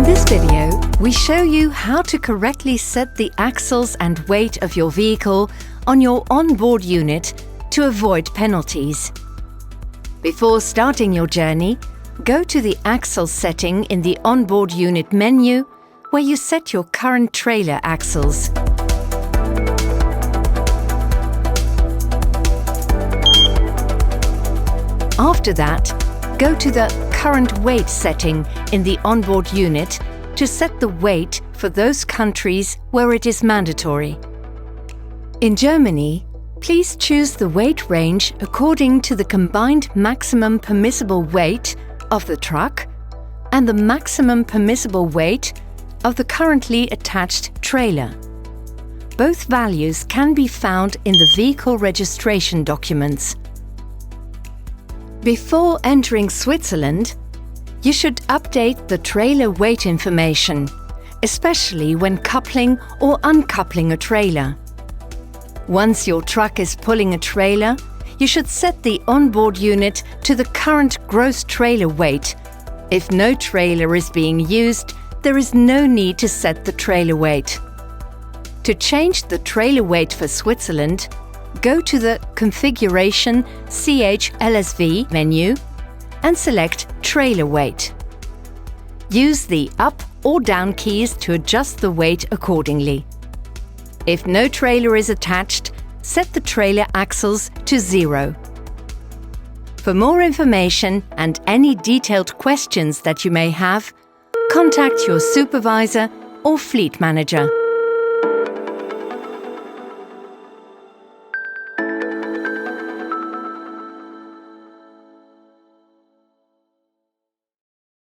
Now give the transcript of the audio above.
this video, we show you how to correctly set the axles and weight of your vehicle on your onboard unit to avoid penalties. Before starting your journey, go to the axle setting in the onboard unit menu where you set your current trailer axles. After that, go to the current weight setting in the onboard unit to set the weight for those countries where it is mandatory. In Germany, please choose the weight range according to the combined maximum permissible weight of the truck and the maximum permissible weight of the currently attached trailer. Both values can be found in the vehicle registration documents. Before entering Switzerland, you should update the trailer weight information, especially when coupling or uncoupling a trailer. Once your truck is pulling a trailer, you should set the onboard unit to the current gross trailer weight. If no trailer is being used, there is no need to set the trailer weight. To change the trailer weight for Switzerland, go to the Configuration CH-LSV menu and select Trailer Weight. Use the up or down keys to adjust the weight accordingly. If no trailer is attached, set the trailer axles to 0. For more information and any detailed questions that you may have, contact your supervisor or fleet manager.